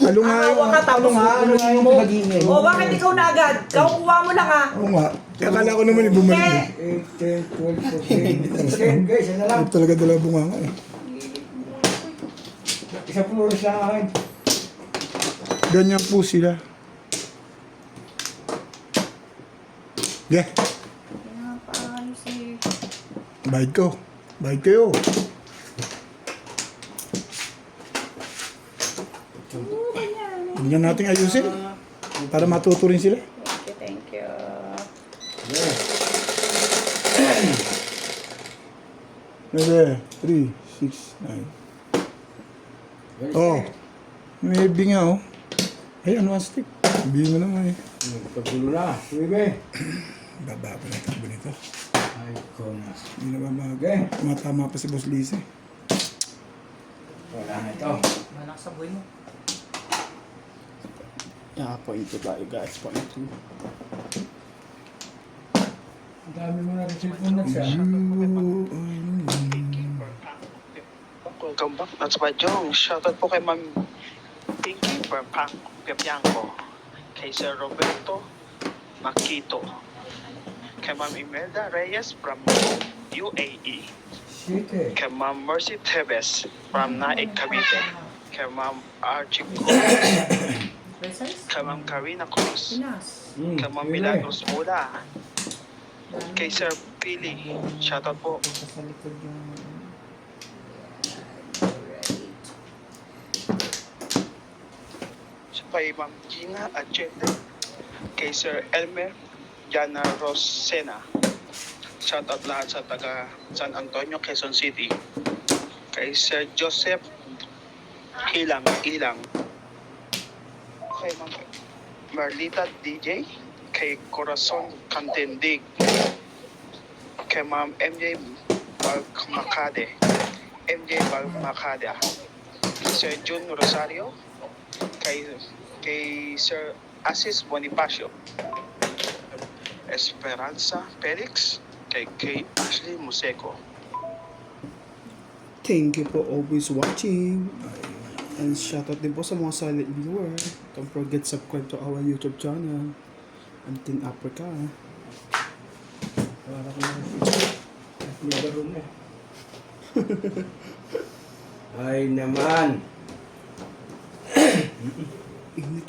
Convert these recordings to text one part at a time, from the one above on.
Awa ka, tapos yung mo. pinag-iingay mo? O, bakit ikaw na agad? Kukuha mo lang ha. Oo nga. Kaya akala ko naman bumalik. 8, 10, 12, 14. 10 guys, ano lang. Ito talaga dala bunga nga eh. Isa puro sa akin. Ganyan po sila. Yeah. Pinapaayos eh. Bayad ko. Bayad kayo. Tingnan natin ayusin. Para matuto rin sila. Thank you. Maybe 3, 6, 9. Oh. May binga oh. Ay, ano ang stick? Binga naman eh. Pagbulo na. Sige. Baba pa na takbo nito. Ay, konas. Hindi na babagay. Tumatama pa si Boss Lise. Wala na ito. Manak sa buhay mo. Yeah, point 2 tayo guys. Point 2. Ang dami mo na rin cellphone na siya. Welcome back. That's my Jong. Shoutout po kay Ma'am Pinky Perpang Piapiangco. Kay Sir Roberto Makito. Kay Ma'am Imelda Reyes from UAE. Sige. Kay Ma'am Mercy Tevez from Naik, Cavite. Kay Ma'am Archie Cruz. Precise? Kay Ma'am Karina Cruz. Pinas. Kay Ma'am Milagros Mula. Kay Sir Pili. Shoutout po. Sa likod yung... Kay Ma'am Gina Achete, kay Sir Elmer Jana Rosena. Shoutout lahat sa taga San Antonio, Quezon City. Kay Sir Joseph Ilang. Kay Ma'am Marlita DJ, kay Corazon Cantendig, kay Ma'am MJ Balmacade, Sir Jun Rosario, kay Sir Asis Bonifacio, Esperanza Felix, kay Ashley Museco. Thank you for always watching. And shoutout din po sa mga silent viewer. Don't forget subscribe to our YouTube channel. Antin Africa. Wala ko na naglaro na. Ay naman. Init.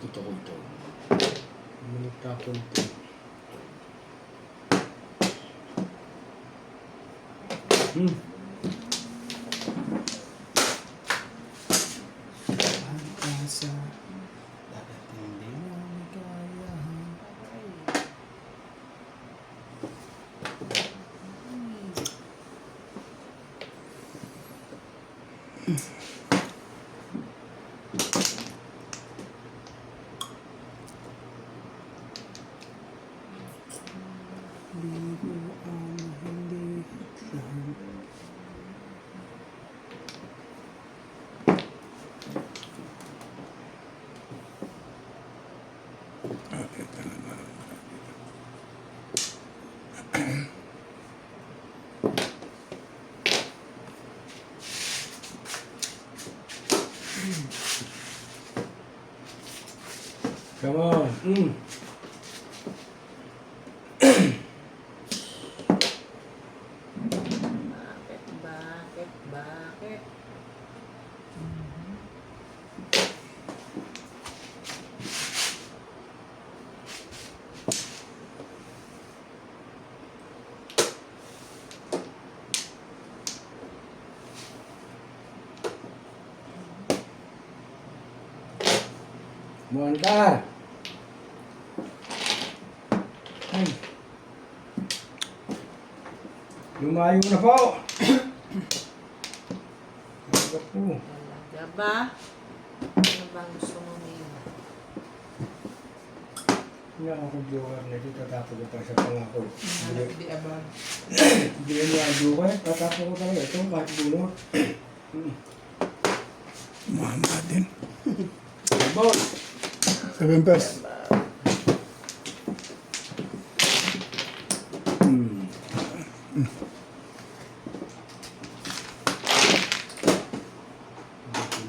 Totoo ito. Managtapon ito. Ang asa. Dapat hindi mo magayahan. Ligo ang hindi lang. Come on. Bakit? Muantar. Ay. Lumayo na po. Talaga po. Talaga ba? Ano bang gusto mo ngayon? Hindi ako joker na dito. Tatapos ko pa sa pangako. Hanap di abang. Hindi mo ang joker. Tatapos ko talaga. Ito kahit bulo. Mahama din. Boss. 7 pesos.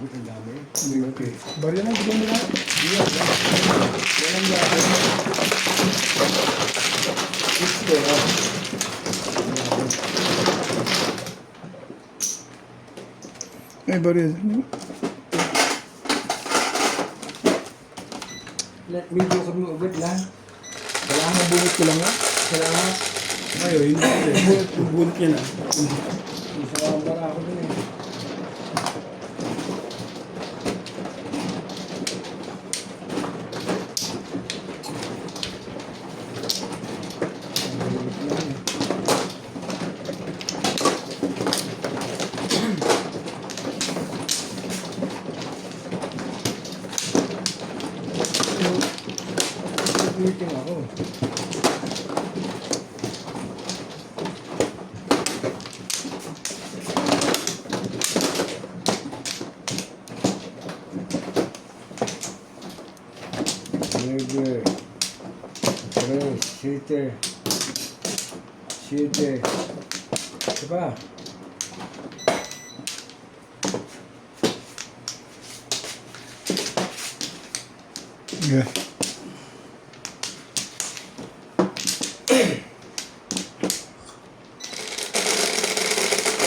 Ba't ang dami? Hindi okay. Barya na, bigyan mo na. Walang yakin. Gusto, May barya. Medyo kami ugat lang. Kailangan bunot ko lang ha. Salamat. Ayun, bunot niya na. Salamat para ako din eh. Meeting ako. Nueve, tres, siete. Ito pa. Yeah.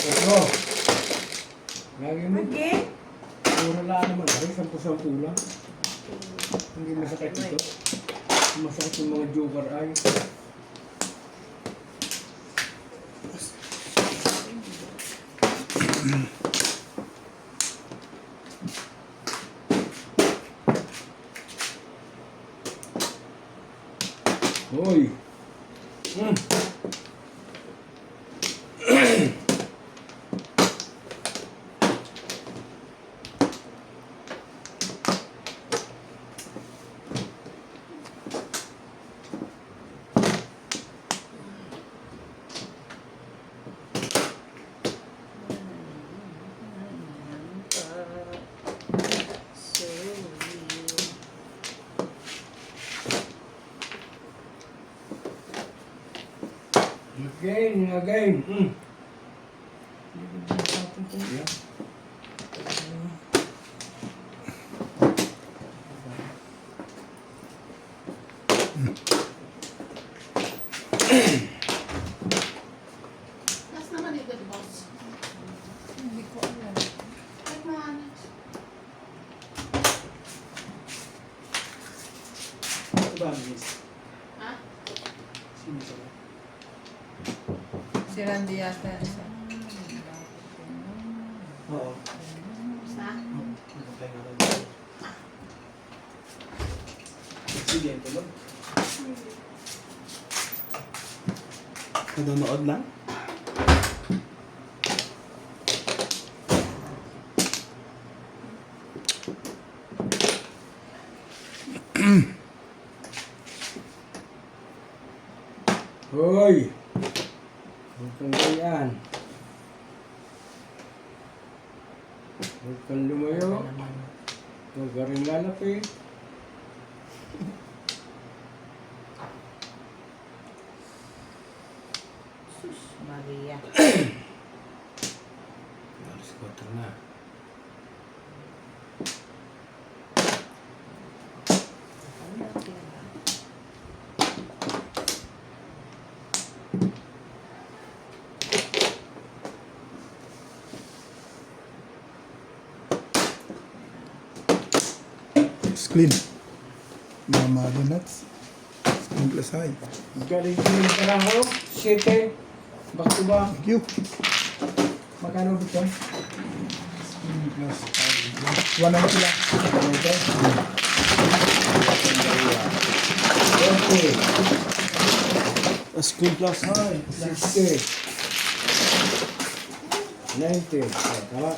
Ito. Lagi mo. Okay? Puro lang naman. Ay, 10-10 lang. Hindi masakit ito. Masakit yung mga joker ay. Hoy! Again. Last naman ito, boss. Hindi ko alam. Kahit maano. Ito ba, miss? Ha? Sino siya? Si Randy yata. Isa. Oo. Sa? Nag-apply nga lang. Sige, ito lang. Nanonood lang? Hoy! Huwag kang ganyan. Huwag kang lumayo. Huwag ka rin lalapit. Sus, Maria. Alas 4 na. It's clean. Mama donuts. It's clean plus high. Galing ka na ako. Siyete. Back to back. Thank you. Magkano dito? Clean plus high. 1 na sila. Okay. Screen plus. 60. 90. Tama.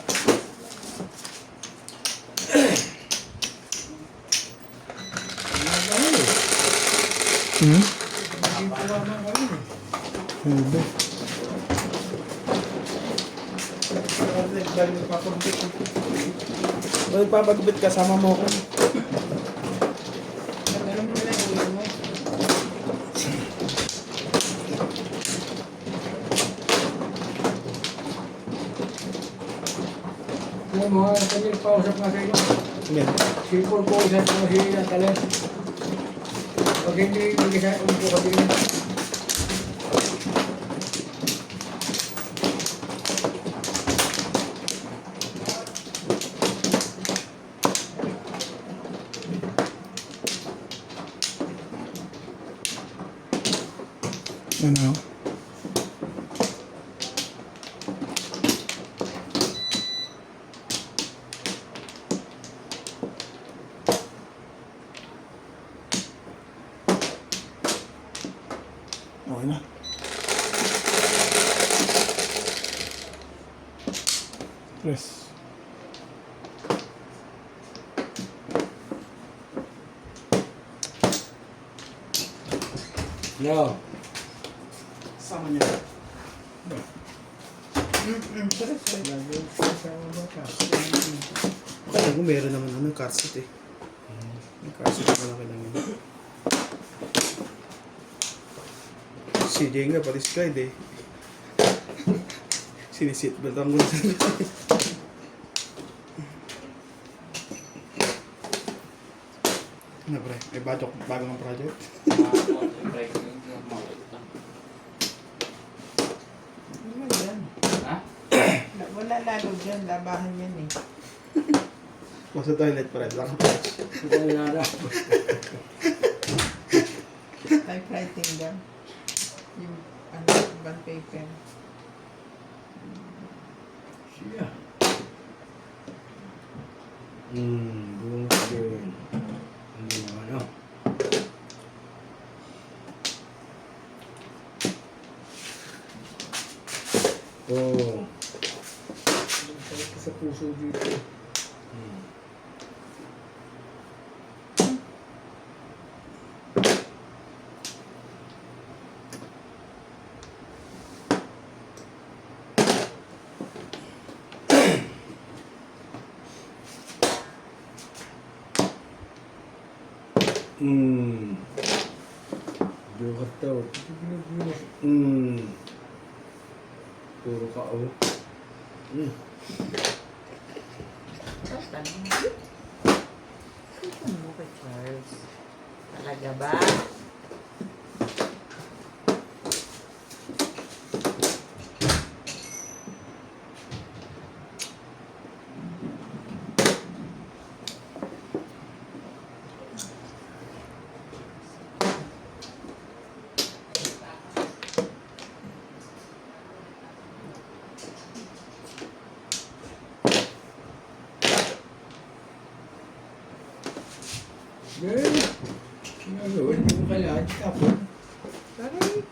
Hmm? Hindi. Magpapagupit kasama mo ako. Alam mo na yung mo. Ano mo, kami nagpausap nga sa inyo. Ayan. Si Paul ko, isa sa mga si Natalia. Pag hindi mag-isa, umupo ka din. Ano? Okay na. Press. No. Sama niya. Lagi sa bata. Kaya kung meron naman ano, car seat eh. May car seat na lang kailangan. CJ nga, pati si Clyde eh. Siniseatbelt ang gulo. Ano pre, may bagong project? Ano yan? Wala lalo dyan, labahan yan eh. Sa toilet pa rin, naka-patch. Ito ang nara. Typewriting lang. Yung ano, bond paper. Siya. Buong sabihin. Hindi naman, no? Oh. Sakit sa puso dito. Joker daw. Puro ka, oh. Ano mo kay Charles? Talaga ba? Ganun. Ngayon, hindi mo kailangan. Tapos, Sorry.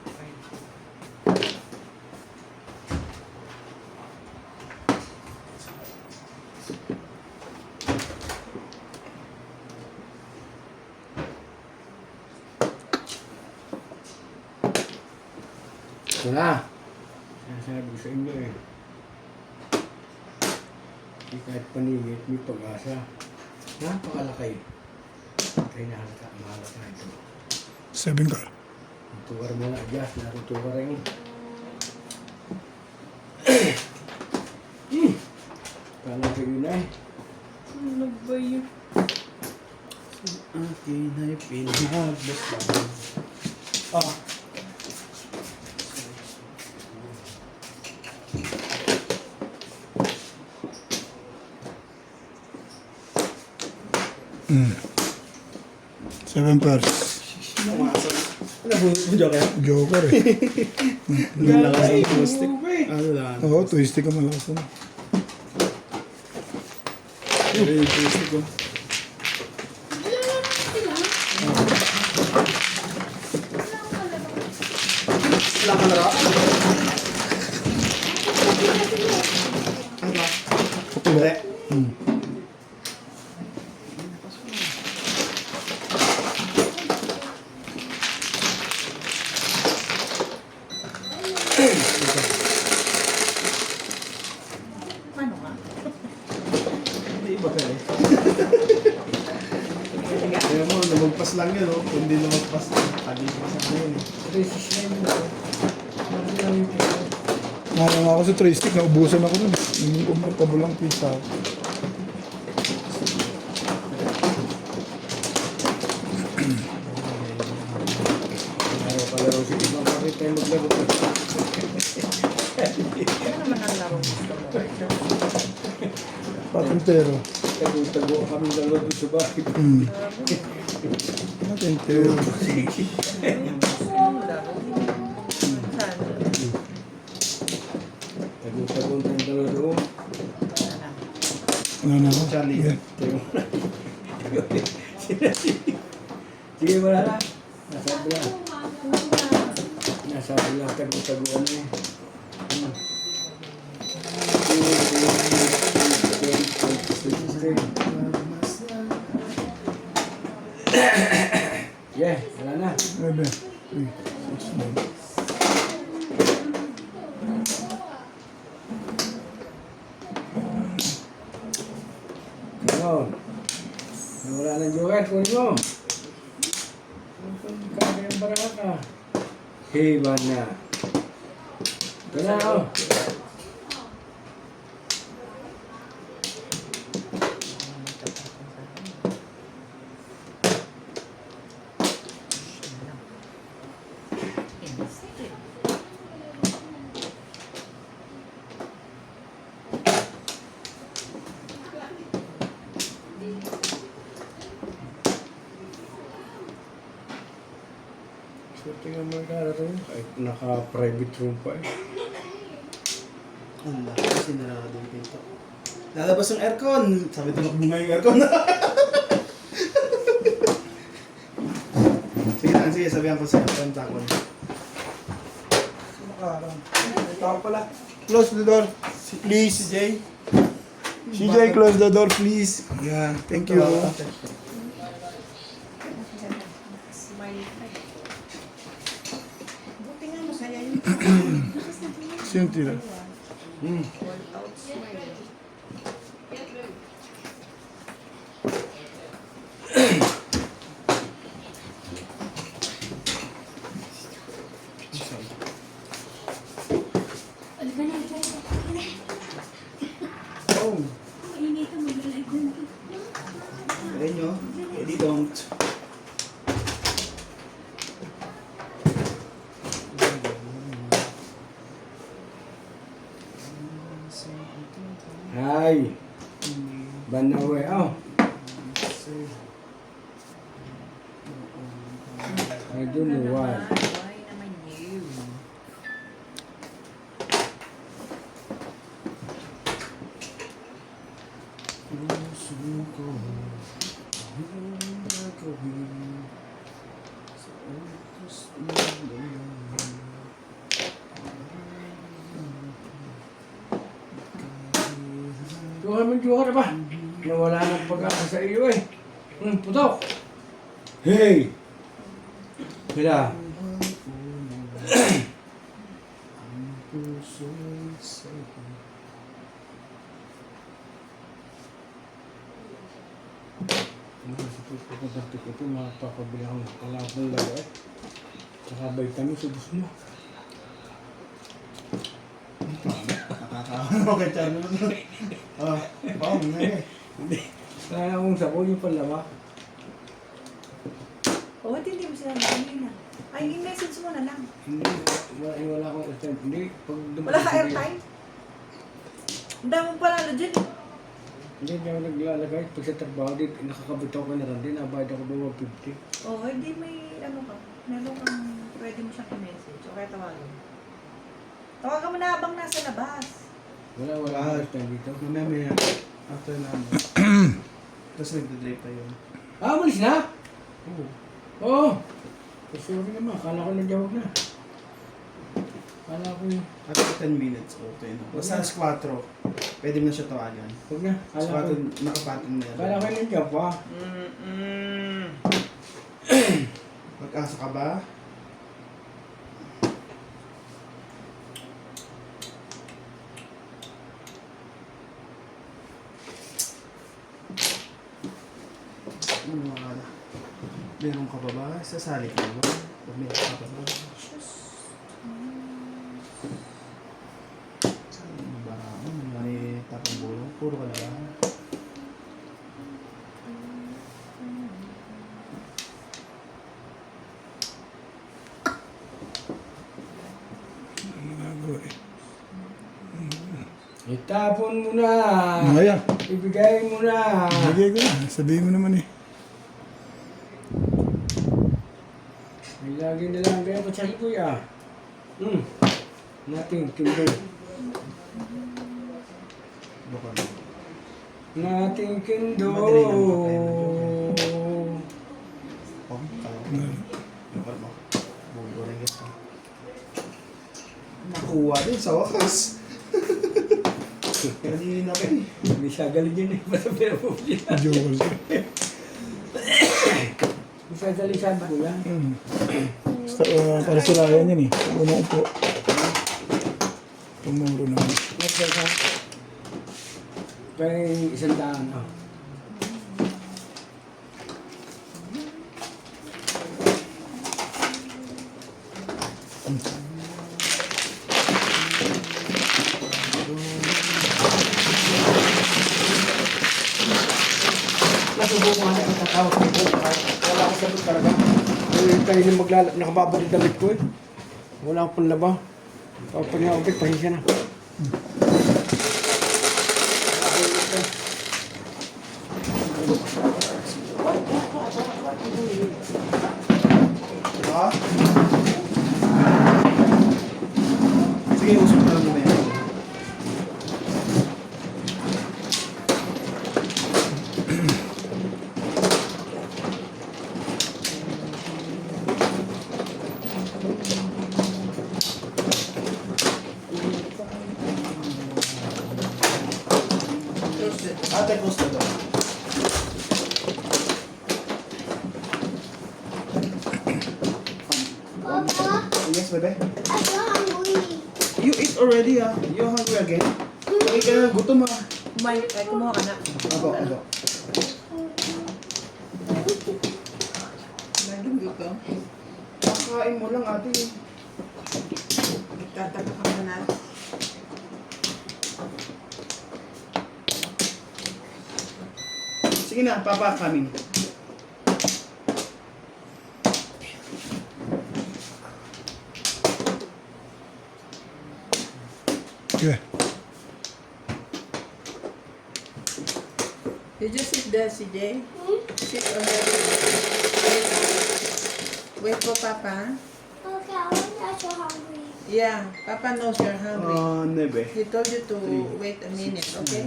ito na. Sinasabi ko sa inyo eh. Hindi kahit paningit, may pag-asa. Napakalaki. Kaya mahalata ito. 7 ka. Tukar mo na, Jazz. Natutukar rin. Kala ko yun eh. Ano ba yun? Akin ay pinagdas lang. Ah. Mm. 7 pairs. Umasa. Ano po, joker? Joker eh. Yung lakas ng plastic. Ano lang? Oo, twisty ka malakas na. Ano yung plastic ko? Wala ka laro? Ano ba? Hindi. Ano nga? Hindi iba ka eh. Kaya mo, lumagpas lang yun, oh. Kung di lumagpas, kagigil sa yun eh. Resist na yun. Bakit lang yung pito? Nga ako sa tray stick, naubusan ako nun. Hindi comfortable lang pizza. Kalaro si Ibang, bakit tayo maglaro? Ano naman ang laro gusto mo? Patintero. Tago-tago kami dalawa doon sa bahay. Patintero. Tago-tago tayong dalawa doon. Ano na ako? Charlie. Yeah. Sige, wala na. Nasabi lang. Nasabi lang, tago-taguan na eh. Yeah, wala na. Bebe. Uy. Ano? Wala na joker, kunin mo. Kaya yung baraka. Hey, bana. Ito na, oh. So, tingnan mo yung kararo yun. Kahit naka-private room pa eh. Allah, kasi narado yung pinto. Lalabas yung aircon! Sabi tumakbo nga yung aircon. Sige lang, sige, sabihan ko sa'yo. Panta ko. Tao pala. Close the door. Please. CJ. CJ, close the door, please. Yeah, thank you. Buti nga masaya yun. Sino tira? Oh! Alam nyo, Eddie don't. Hi. Banawe, oh. I don't know why. Joker mo, Joker ba? Nawala ng pag-asa sa iyo eh. Putok! Hey! Kila. Ito makapapabili akong kalapang laro eh. Saka vitamins, ubus mo. Nakakaano kay Charlie mo. Ah, baka mo na eh. Hindi. Kaya akong sabon yung panlaba. Oh, hindi mo sila kanina. Ay, i-message mo na lang. Hindi. Wala akong airtime. Hindi. Pag Wala ka airtime? Ang dami mo panalo dyan. Hindi ako naglalagay. Pag sa trabaho, nakakabitaw ko na rin din. Nabayad ako ba 150. Oh, hindi may ano ka. Meron kang pwede mo siyang i-message. O kaya tawagan. Tawagan mo na habang nasa labas. Wala airtime dito. Mamaya, after namin. Tapos nagdadrive pa yun. Ah, malis na? Oo. Oo. Sorry naman. Akala ko nag-jawab na. Akala ko yung... After 10 minutes, okay na. Basta alas 4, pwede mo na siya tawagan. Huwag na. Alas Akala ko... 4, nakapatong na yan. Akala ko yung nag-jawab pa. Mag-asa ka ba? Meron ka pa ba? Sasali ka ba? Pag meron ka pa ba? puro ka na lang. Itapon mo na. Ayan. Ibigay mo na. Bigay ko na. Sabihin mo naman eh. May lagi na lang kaya pa sa kuya. Nating kindo. Baka. Nating kindo. Oh, baka mo. Bugo rin ito. Nakuha din sa wakas. Kanina ka eh. Hindi siya galing yun eh. Basta pero po siya. Joker siya. Hindi siya galing siya po yan. Para sa Ryan yan eh. Unang upo. Tumuro naman. Next siya. Pwede isang daan. Oh. Nasubo ko nga ang tatawag ko. Wala akong sagot talaga. Tayo na maglalap. Nakababad yung damit ko eh. Wala akong panlaba. Tapos pag nakapit, pahisya na. Ha? Sige, usap na lang muna yan. Ate, close the door. Papa, Yes, bebe? I'm so hungry. You eat already ah. You hungry again? Okay ka na, gutom ah. Kumuha ka na. Abo, abo. Laging gutom. Kakain mo lang ate. Tatapos ka na. Sige na, papa, coming. Okay. Did you sit there, CJ? Sit on the wait for Papa. Okay, I'm so hungry. Yeah, Papa knows you're hungry. Nebe. He told you to wait a minute, okay?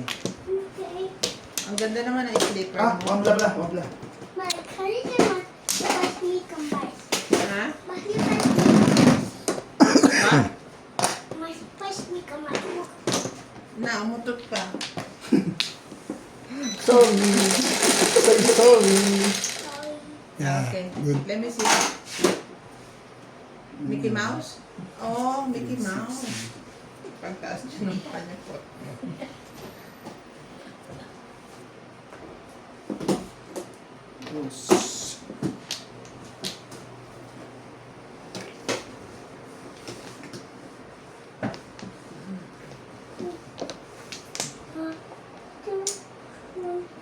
Ang ganda naman ng sleeper Ah, mo. wambla bla, wambla. My curry cannot pass me combine. Ha? My pass Ha? my pass me combine. Na, umutot pa. Sorry. Sorry. Sorry. Yeah, Okay, good. let me see. Mickey Mouse? Oh, Mickey Mouse. Pagtaas niya ng kanya po.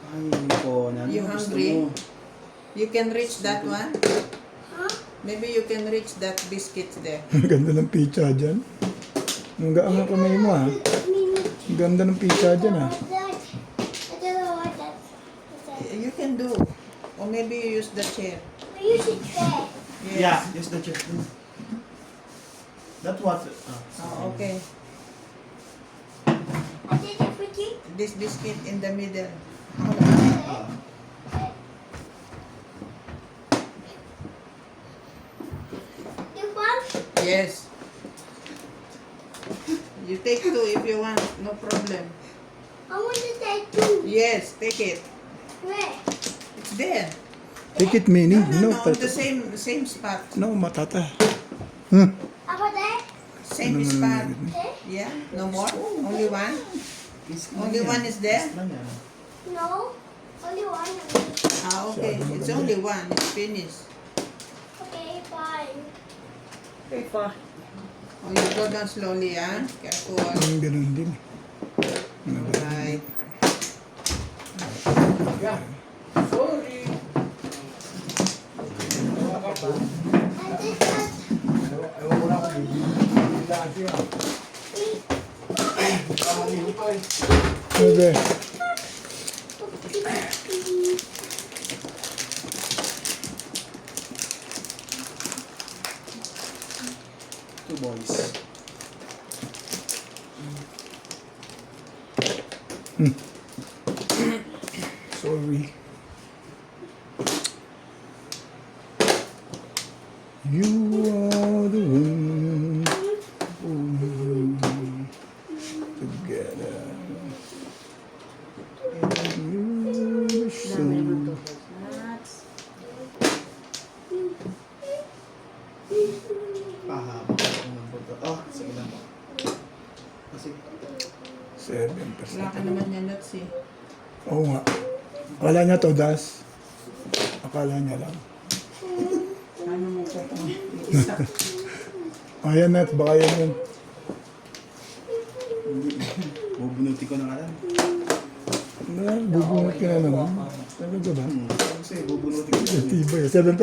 Ay, ko na. You hungry? You can reach that one? Huh? Maybe you can reach that biscuit there. Ang ganda ng pizza dyan. Ang gaan ng kamay mo ha. Ang ganda ng pizza dyan ha. I don't know what that. You can do. Or maybe you use the chair. We use it there. Yes. yes, the chip. That's what. Oh, okay. I did it for you. This biscuit in the middle. You want? Yes. You take two if you want. No problem. I want to take two. Yes, take it. Where? It's there. Take it mini. No, the same spot. No, matata. Over there? Same spot. There? Yeah, no more? Only one? Only one is there? No. Only one. Ah, okay. It's only one. It's finished. Okay, fine. Okay, fine. Oh, you go down slowly, ah. Careful. Ang ganun din. Alright. Yeah. Sorry. Ewan ko na kung bibilaan siya. Kamaliho pa eh. Okay. Two boys. Sorry. You are the one together. Dami naman to. Nuts. Pahaba ko ng buto. Oh, sige lang po. Kasi 7%. Wala ka naman niya nuts eh. Oo nga. Akala niya to, Das. Akala niya lang. Ano mo ko kung isa. Ayan na, baka yan yun. bubunuti ko na nga lang. Bubunot ka na naman. Talaga ba? Kasi bubunuti ko na. Tibay. 7%.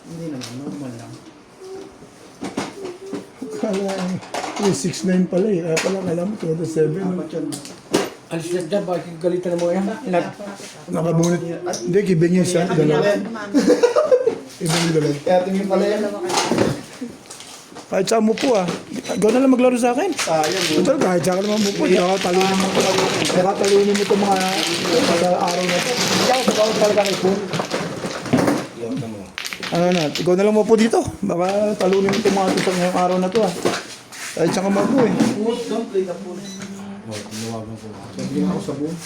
Hindi naman, normal lang. Akala, 6-9 pala eh. Kaya pala, alam mo, 7. Apat yun. Alis na dyan, bakit galitan mo yan? Nakabunot. Hindi, kibing yung isa. Dalawa. Ibang dalawa. Kaya tingin pala yan. Kahit saan mo po ah. Ikaw na lang maglaro sa akin. Sayang. Total, kahit saan ka naman mo po. Nakatalunin mo ito. Nakatalunin mo ito mga sa araw na ito. Ikaw talaga kay Paul. Ano na, ikaw na lang mo po dito. Baka talunin mo ito mga ito sa ngayong araw na ito ah. Kahit saan ka mo po eh. Don't play the pool. Hindi na ako sa buong.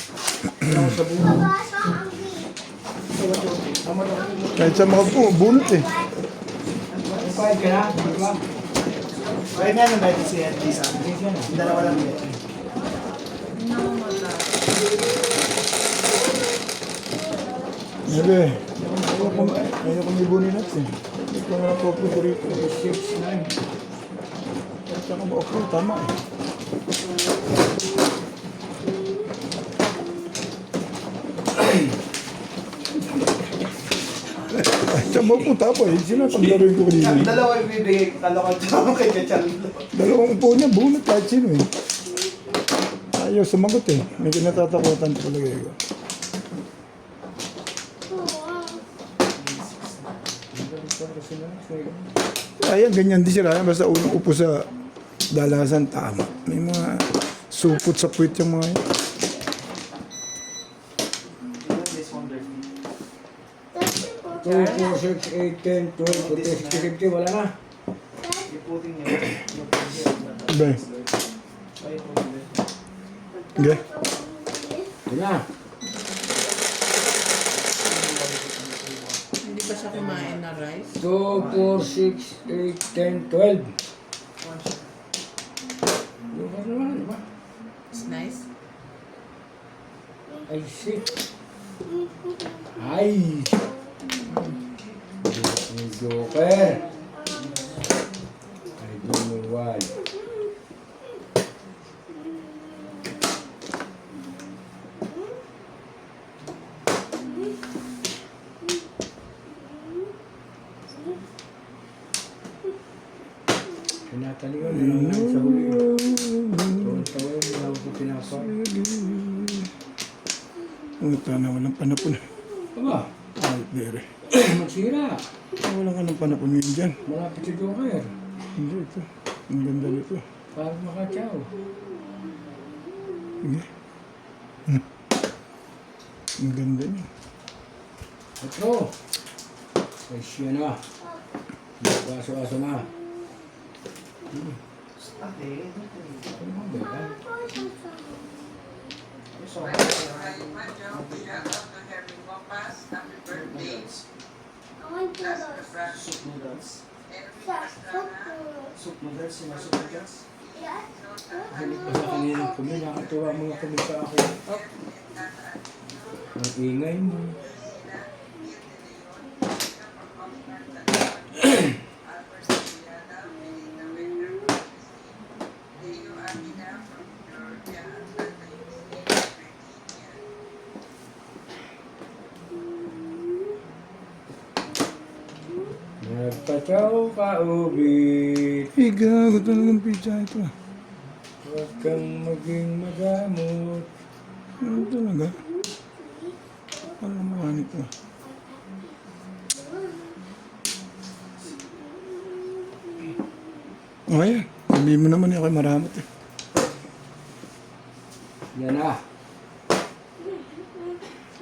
Kahit saan mo po, bunot eh. Pahit ka na, di ba? Kaya nga naman ito si Andy sa amin. Yung dalawa lang yun. Sabi, ayaw ko may bunin natin. Hindi ko na po po rito. 6, 9. Kahit saan ka mo po, tama eh. Saan mo po tapo eh. Sino paglaruin ko kanina? Dalawa yung bibigay ko. Kala ko ito kay Kachaldo. Dalawang upo niya, bunot kahit sino eh. Ayaw sumagot eh. May kinatatakutan talaga eh. Ayan, ganyan din sila. Basta unang upo sa dalasan, tama. May mga supot sa puwit yung mga yun. This one dirty. 2, 4, 6, 8, 10, 12, 14, 15, wala na. Yung puting niya. Yung puting niya. Iba eh. Ay, puting niya. Okay. Ito na. Hindi pa siya kumain na rice. 2, 4, 6, 8, 10, 12. Bukas naman, di ba? It's nice. Ay, shit. Ay. Joker. I don't know why. Pinataliwan na naman sa huli. Tawa-tawa yung mga ko pinapa. Puta na, walang panapon. Aba, Ay, bere. magsira. Walang ka ng panapon ngayon dyan. Malapit si Joker. Hindi, ito. Ang ganda nito. Parang makatsaw. Sige. Ang ganda niya. Ito. Ay, siya na. Baso-aso na. Ate, Ano ba ba? soup noodles. Soup noodles, yung soup noodles. Halit pa sa kanina kami. Nakatuwa mga kami sa akin. Ang ingay mo. Chow kaubit. Gago talagang pizza ito. Huwag kang maging magamot. Ano talaga? Ano naman ito? Oh, yan. Sabihin mo naman ako maramot eh. Yan na.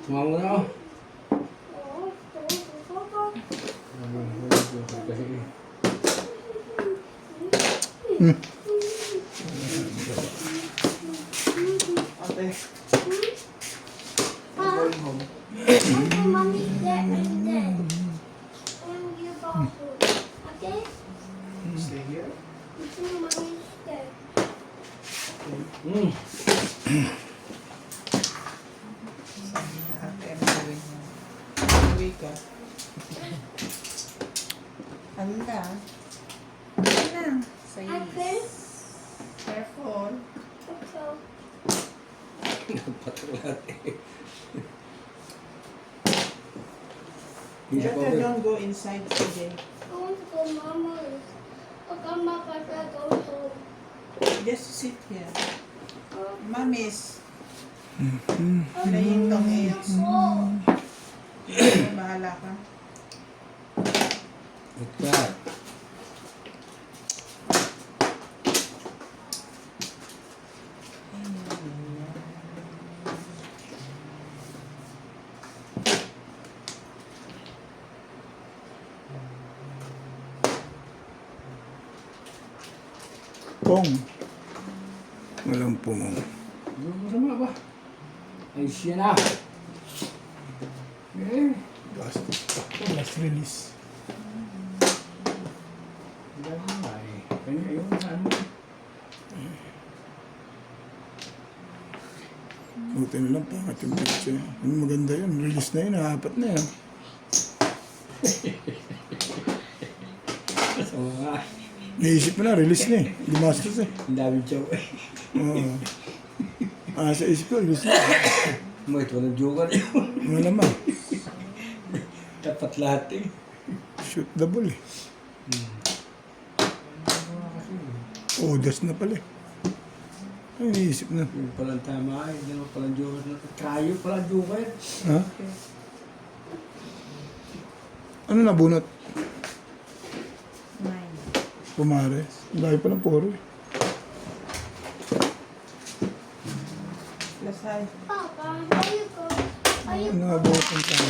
Tumawa mo na ako. Ate. Mommy's dead. I'm dead. You go food. Okay? Stay here. Mommy's dead. Ate, ano gawin mo? Uwi ka. Handa. Ano na? Okay? Careful. Okay. Patulat eh. Better don't go inside today. I want to go Mama's. Look, I'm not going to go home. Just sit here. Mommy's playing the games. Bahala ka. Ito. Pong. Walang pong. Masama ba? Ay siya na. Eh. Last release. Ay. Kanya yun. Ano? Buti na lang pangat yung picture. Ano maganda yun. Release na yun. Apat na yan. Oo nga. Naisip mo na. Release na eh. Dimastos eh. Ang daming chow eh. Oo. Sa isip ko. Release na. Mo ito walang joker yun. Malamang. Dapat lahat eh. Shoot the ball eh. Odas na pala eh. Ay, naisip na. Yung palang tama eh. Dalawa palang joker na. Kayo palang joker. Ha? Ano nabunot? Nine. Pumares. Dahil pa ng puro eh. Plus high. Papa, where you go? Ano nabunot ang tao?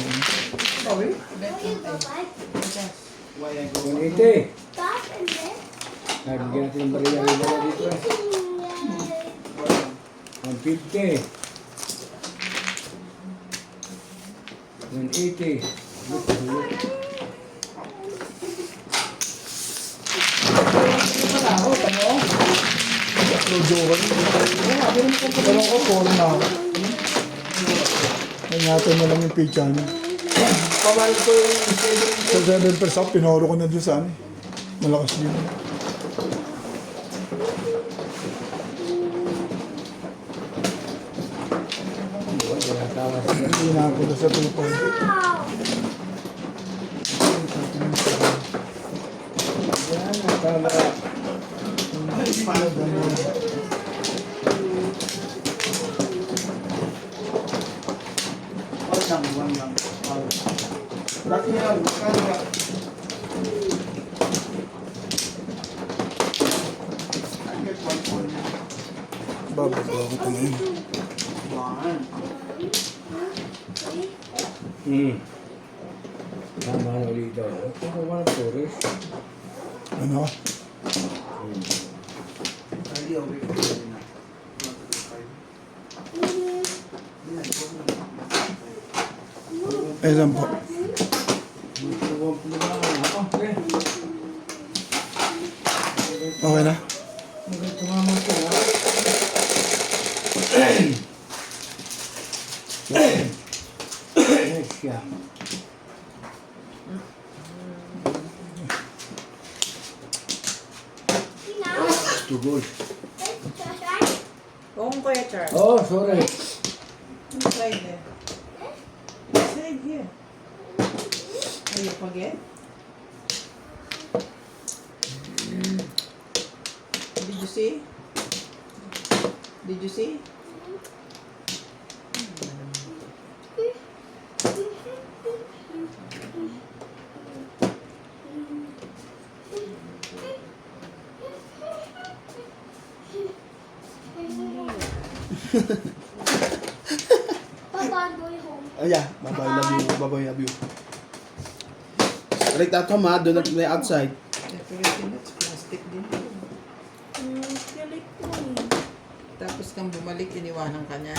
Where you go, bud? Yes. 180. Stop and then. Bigyan natin ng bariya yung bala dito eh. 150. 180. Pero ako puro na ako. Ingatan mo lang yung pizza niya. Pamahal ko yung Sa 7% pinoro ko na doon sa ano. Malakas yun. Hindi na ako na sa tulipon. Bababa ko ito ngayon. Tama na ulit daw. Kung wala Torres. Ano? Eh, saan po? Okay na? Next siya. Tugol. Kung Kuya Charles. Oh, sorry. Inside there. Inside here. Are you forget? see? Did you see? Papa, I'm going home. Oh yeah, bye-bye, love you, bye-bye, love you. Like that home ha, do not play outside. Decorating nuts, plastic din. Galit mo eh. Tapos kang bumalik, iniwanan ka niya.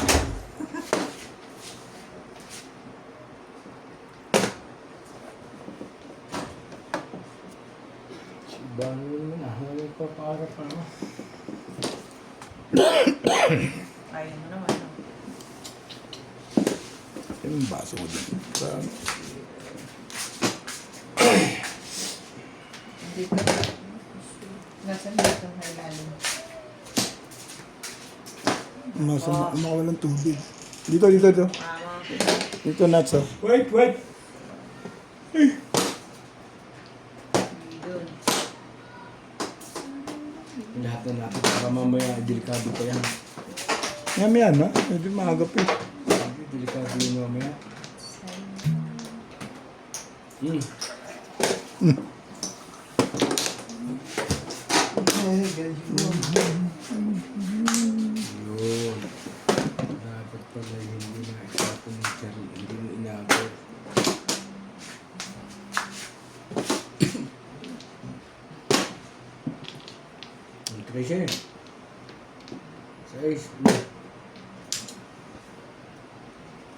Bano naman ah. Wala pa para pa. Ayaw mo naman. No? Yung baso ko dyan. Dito. Nasaan dito ang ilalim? Makawalan tubig. Dito. Tama. Dito, nuts, oh. Wait! Doon. Lahat na natin. Baka mamaya delikado pa yan. Yan, ha? Medyo maagap eh. Delikado yun mamaya. Yun. Dapat pala hindi na isapon ng cherry. Hindi mo inabot. Ang treasure. Size.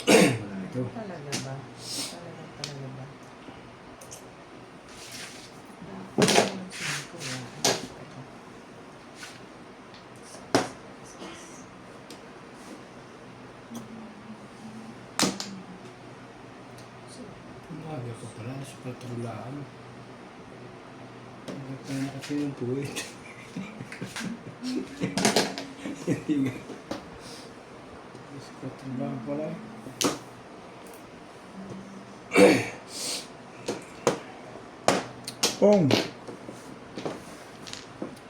Wala ito. Talaga ba? Talaga ba? Umaga pa pala sa patrulaan. Umaga pa na kasi yung puwit. Hindi nga. Sa patrulaan pala. Pong.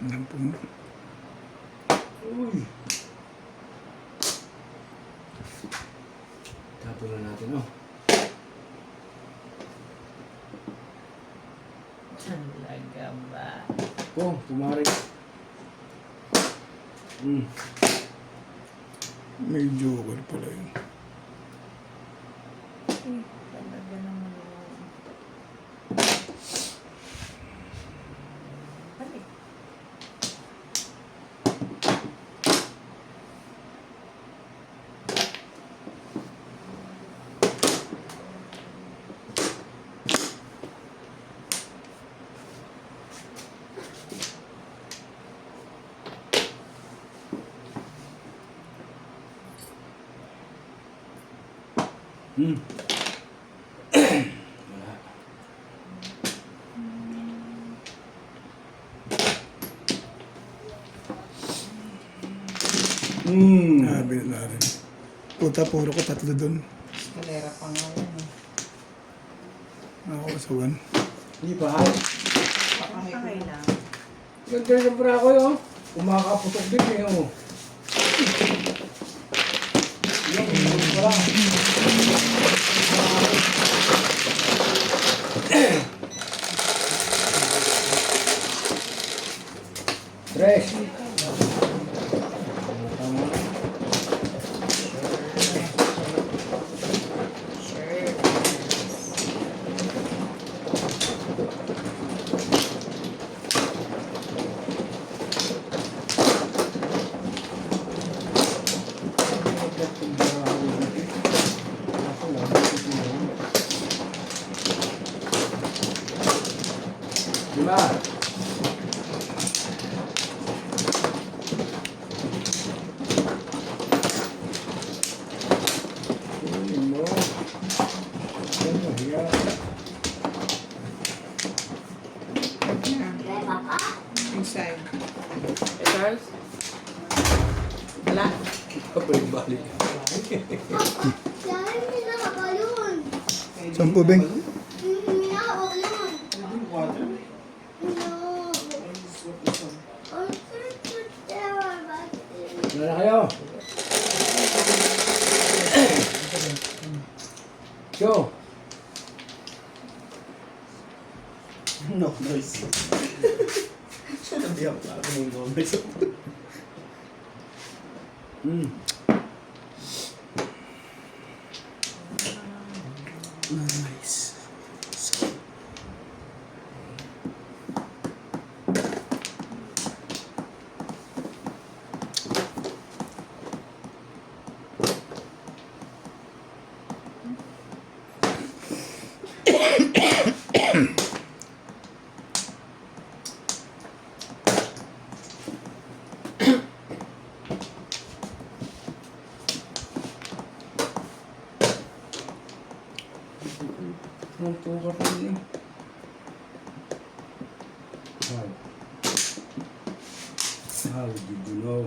Ang pong. Uy! Tapos na natin, oh. Talaga ba? Oh, pumari. May joker pala yun. Talaga naman yun. Balik. Wala. Sabi na rin. Puta, puro ko tatlo dun. Eskalera pa nga yan eh. Ako sa one. Hindi pa. Pakangay lang. Ganda sa bra ko yun. Kumakaputok din eh, oh. Yan, wala. Fresh. Diba? Kunin mo. Yan mo, hiya. Inside. Hey, Charles? Wala. Balik-balik. Dahil may nakabalon. Sampu, Beng. May nakabalon. No. Ano na kayo? Show. No noise. Hindi ako para kung no noise. Nice. Ang tuka pa rin. How did you know?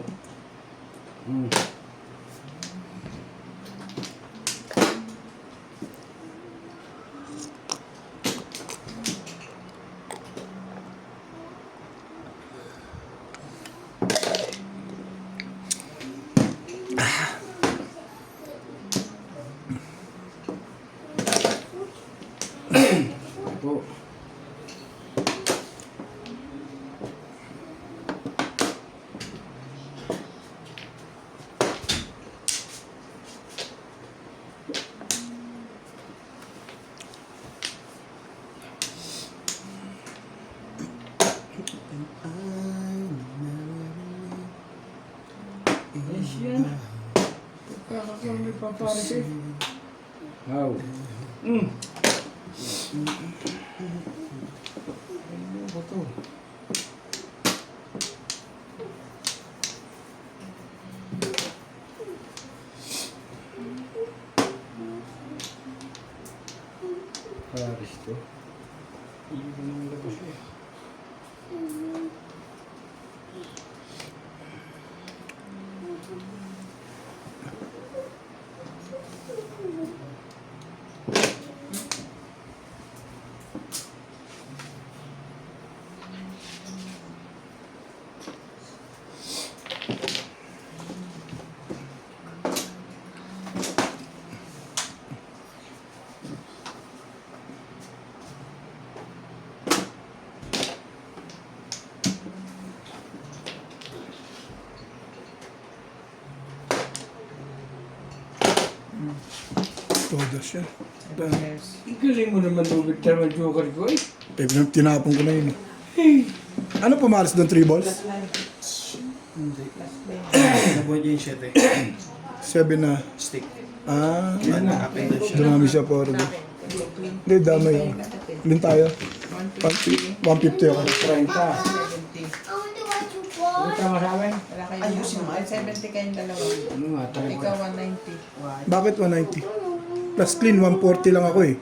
Po. Yes, yan. Pagkakakang may paparito. Wow. Ano ba to? Paris to. Iyon ang labas eh. Todo siya. Yes. Ang galing mo naman lubit naman joker ko eh. Tinapon ko na yun. Ano pumaras doon, 3 balls? Hindi. Nabuhat niya yung 7. 7 na. Stick. Ah, Naka-append doon siya. dumami siya po rin. Hindi, damay. Ilan tayo? 150 ako. 30. 70. I want to watch you Ano fall. tama sa amin? Wala kayo. Ayusin mo. 70 kayong dalawa. Ano nga tayo? Ikaw 190. Bakit 190? Plus clean, 140 lang ako eh.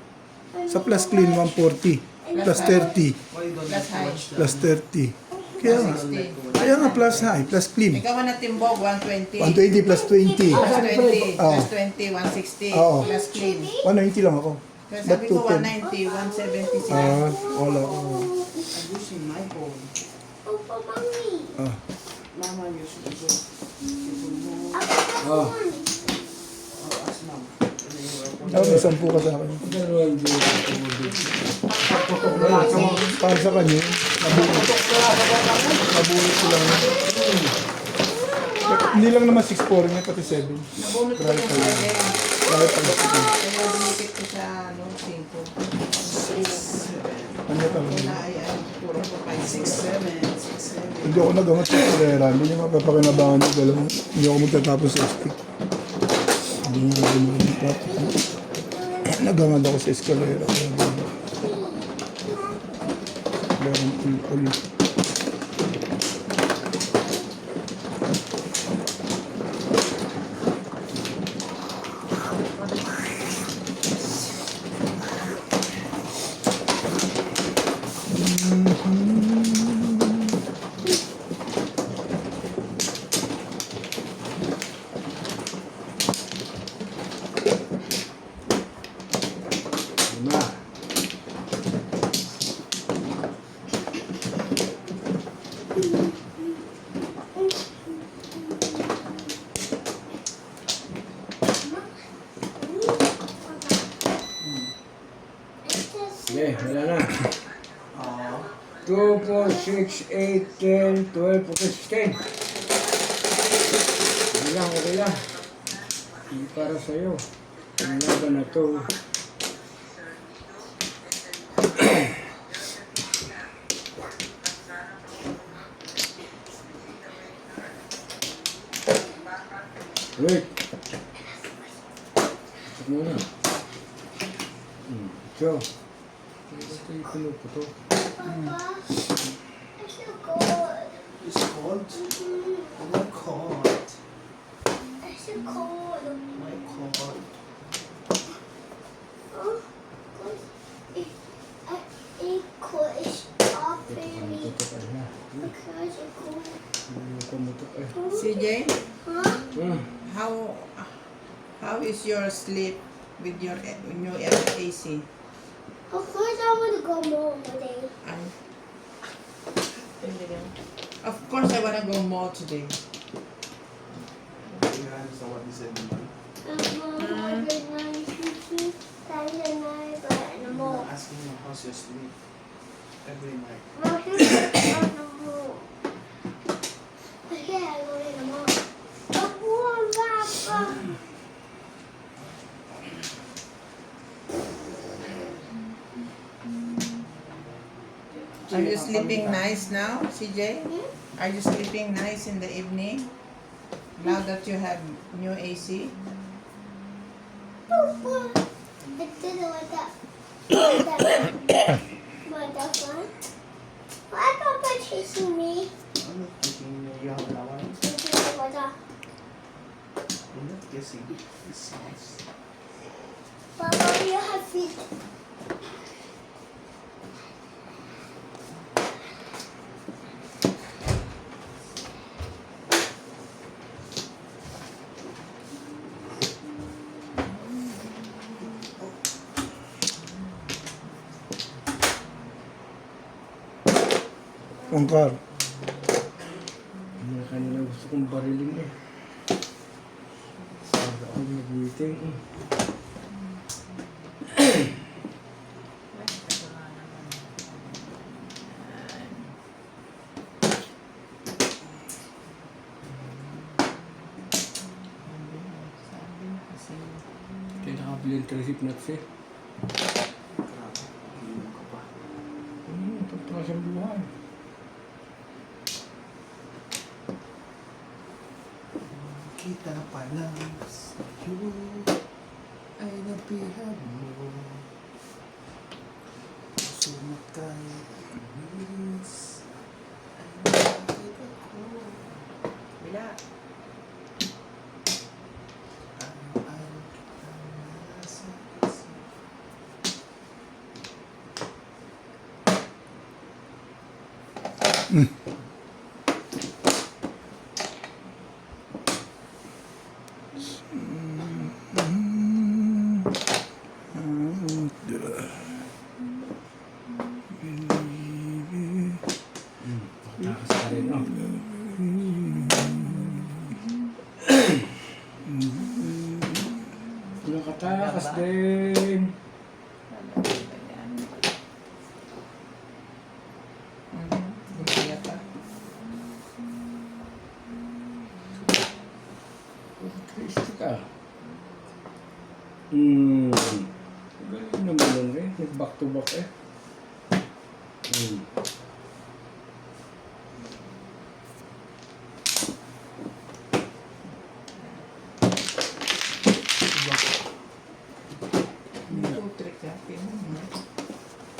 Sa plus clean, 140. Plus 30. Plus high. Plus 30. Kaya nga. 60. Kaya nga plus high, plus clean. Ikaw na timbog 120. 120 plus 20. Plus 20. Oo. Plus 20, 160. Oo. Plus clean. 190 lang ako. Kasi Ba't sabi ko 210? 190, 170 sila. Ah, wala ko. Ayusin my phone. Opa, mommy. Ah. Mama, use the phone. Oh. May 10 ka sa akin. Dalawang joker ko. Para sa kanya, nabunot ko lang. Hindi lang naman 6-4 niya, pati 7. Nabunot ko yung 7. Bakit pag Kaya dumikit ko sa 5. ano talaga? Kaya ay puro ko 5, 6, 7. Hindi ako nagamat sa karera. Hindi niya mapapakinabangan yung dalawa. Hindi ako magtatapos sa stick. Hindi niya nagamat. Nagamad ako sa eskalera. Meron ulit. Na. Okay, wala na. 2, 4, 6, 8, 10, 12, 14, 16. Okay lang. Hindi para sa'yo. Ang laban na to. Wait. Check muna. So, ito yung pinuputo. Papa, I feel cold. It's cold. I'm cold. I feel cold. My cold. Oh, cold. I ate cold. It's off baby. Puto ka na. Because it's cold. Hindi ko muto eh. CJ, Huh? how is your sleep with your new AC? Of course I want to go more today. Of course I wanna go mall today. You understand what he said? I'm 192 times a night, but in the I'm mall. asking you how's your sleep every night. Well, here's on the mall. Okay, I go in the mall. Papa. Are you sleeping nice now, CJ? Are you sleeping nice in the evening? Now that you have new AC? Papa. I did it like that. Like that. Like that one. Why Papa chasing me? I'm not thinking you have an hour. I did it like that. I'm not guessing. It sounds. Papa, you have feet. Angkar. Hindi na kanina gusto kong barilin eh. Sabi ako nag-meeting eh. Kaya nakabili ng tricep nuts eh. Grabe. Iinom ka pa. Totoo siyang buhay. Kita pa lang sa'yo ay nabihan mo. Sumat kay miss ay nakikita ko. Bila. Araw-araw kitang nasa isip. Takas ka rin oh. Nakatakas din. Gumaya pa. Kristi ka. Galing naman nun eh. Back to back eh. Trick natin.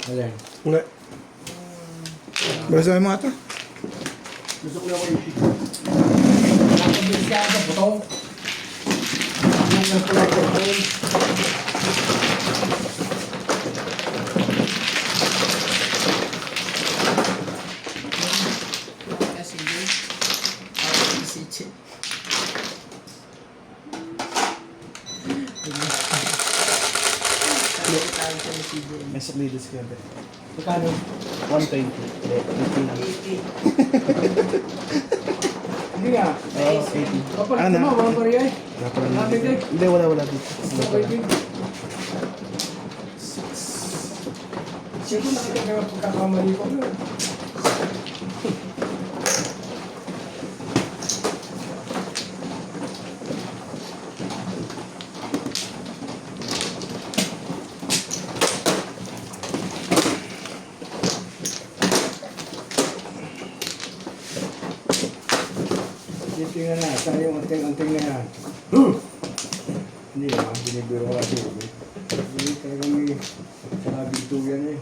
Alin? Uli. Basta mo ata. Gusto ko lang ako yung Nakabili ka sa buto. Ang nagpulay-pulay. Kasi yun. Si CJ. Tayo sa CJ. May sakli discover. Magkano? 120. Hindi, 18 lang. 80. Hindi nga. Oo, 80. Kapag Ano? mo, walang bariya eh. Dapat lang Sabi dito. ko. Hindi, wala dito. Okay din. Sige, nakita ka ng pagkakamali ko. Tingnan na, saan yung anting-anting na yan? Hindi naman, binibiro ko kasi. Hindi talagang may sabi ito yan eh.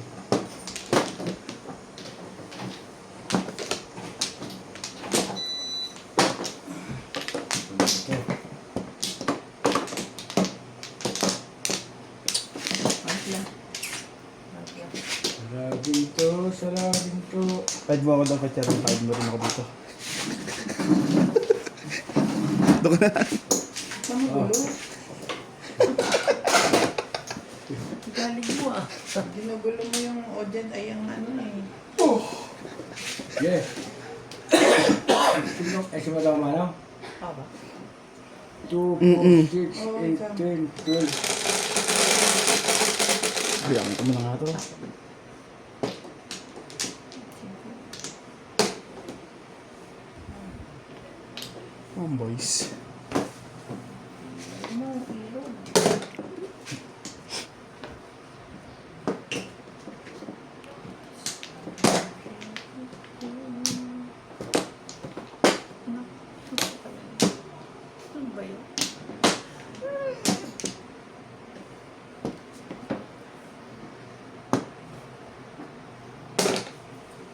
Sarabing to. Pwede mo ako daw kay Charon, pwede mo rin ako dito. Doon ka na. Magulo. Galing mo ah. Ginugulo mo yung audience ay yung ano eh. Yes. Ay, si Madam Manang. Aba. 2, 4, 6, 8, 10, 12. Bilang ko muna nga ito. Come on, boys.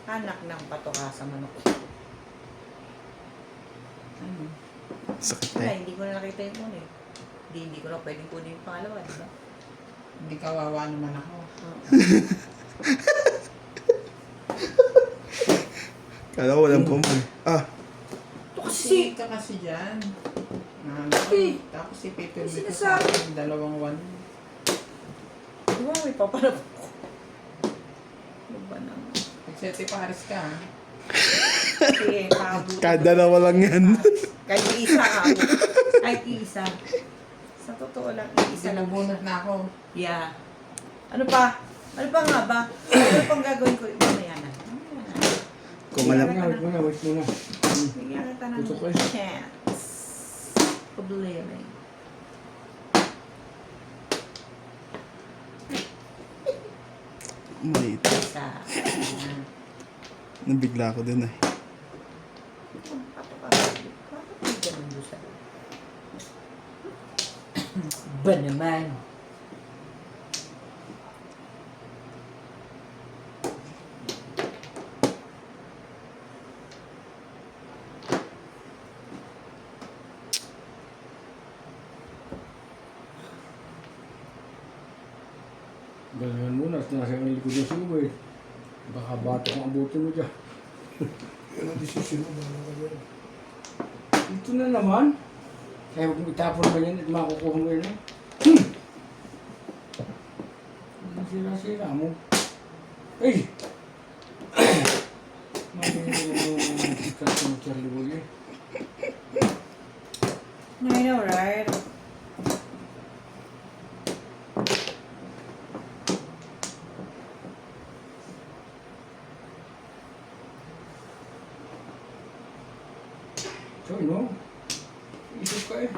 Anak ng patoka sa manok. Ano? Sakit Wala, eh. hindi ko na nakita yung una eh. Hindi ko na pwedeng kunin yung pangalawa, di ba? Hindi kawawa naman ako. Kala ko walang kumpul. Ah, Kasi ka kasi dyan. Eh, Tapos ipipil eh, ko sa sinasabi. akin, dalawang one. Di ba may papalap ko? Ano ba naman? Nagseti pares ka ha. Kasi pabuti. kada dalawa lang yan. Kahit isa ako. Kahit isa. Sa totoo lang, isa lang. Bubunot na ako. Yeah. Ano pa? Ano pa nga ba? Ano pang gagawin ko? Mamaya na. Kung alam Wait muna, wait muna. Bigyan kita ng Tutok eh. chance. Problema. maliit. Isa. Nabigla ko din eh. Ba naman? Galingan muna, nasa yung likod ng sumo eh. Baka bato kang abutin mo dyan. Ano desisyon mo? Ito na naman. Kaya huwag mo itapon mo yan at makukuha mo yan eh. Sira-sira mo. Ay! Ikat mo Charlie Boy eh. I know, right? So, no? Isip ka eh.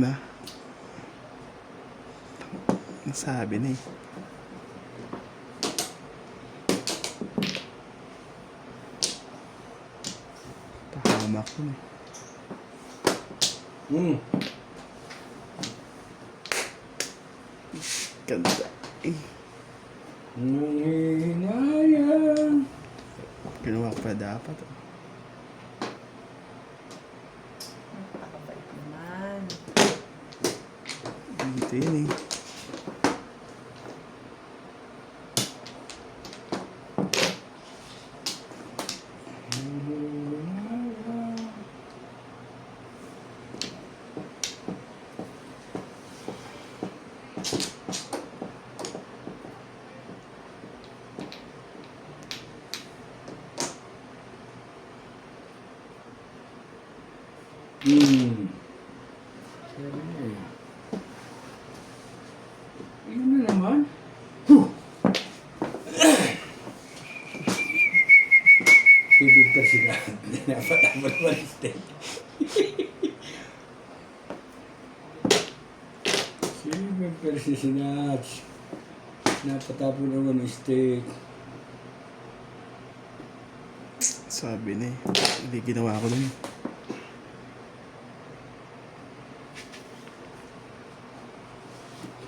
Na. Nasabi na eh. Pahamak yun eh. Ganda eh. Nanghihinayang. Ginawa ko pa dapat. Nakakabait naman. Dito yun eh. Sabi niya eh. Yun na naman. Huh! Si Victor Sigat. Napatapos pa rin steak. Si Victor Sigat. Napatapos naman ng steak. Sabi na eh. Hindi ginawa ko dun.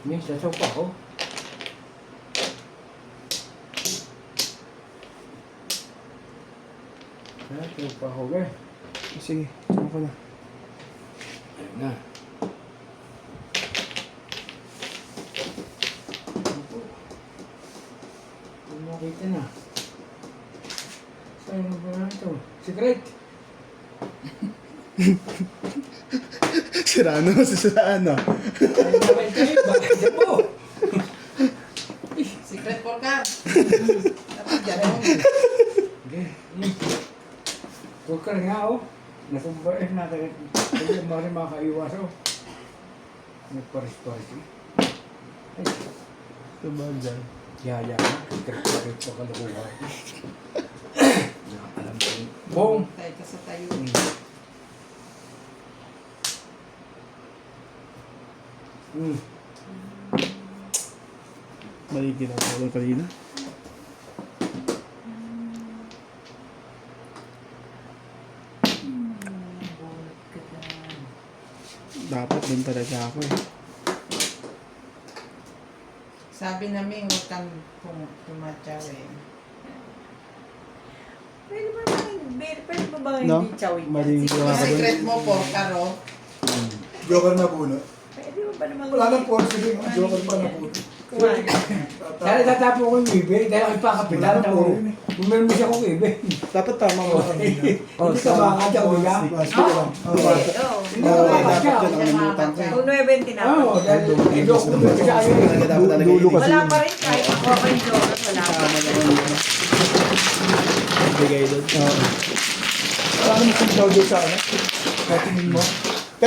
May sasaw pa ako. Sasaw pa ako eh. Sige, sama ko na. Ayun na. Kung makita na. Saan ba na ito? Secret! Sira ano? Sira ano? Ay, naman kayo. Bakit na po? Secret Volcan. Dapat dyan. Okay. Tukar nga oh. Nasumbain natin. Hindi mo rin makaiwas oh. Nagparis-paris eh. Ay, Sabagay. yaya ka. Secret pa kalukuha. Alam ko yun. Bong! Tayo ka sa tayo. Mali ginawa ko dun kanina. Dapat dun talaga ako eh. Sabi namin, huwag kang tumatsaw eh. Pwede ba ba No? hindi chawin yan? Mali Sige, ginawa ko dun. Secret mo, Porcaro. Joker na puno. Pwede mo ba naman Wala nang pork, sige. Joker pa na puno. kumain? Dahil tatapo ko yung ibig, dahil ako ipakapitan Wala ako. na. Kung meron mo siya kong ibig. Dapat tama mo. Hindi ka baka dyan, kuya. Sige lang. Oo. Hindi ka baka Dapat dyan. yan ang limutan ko eh. Kung 9 yung tinapos. Oo, dahil ilo ko doon sa akin. Dapat talaga Dulo kasi Wala yun. pa rin kahit ako ako yung joker. Wala pa. Tama naman yun. Bigay doon. Wala naman kung daw doon sa ano. Katingin mo.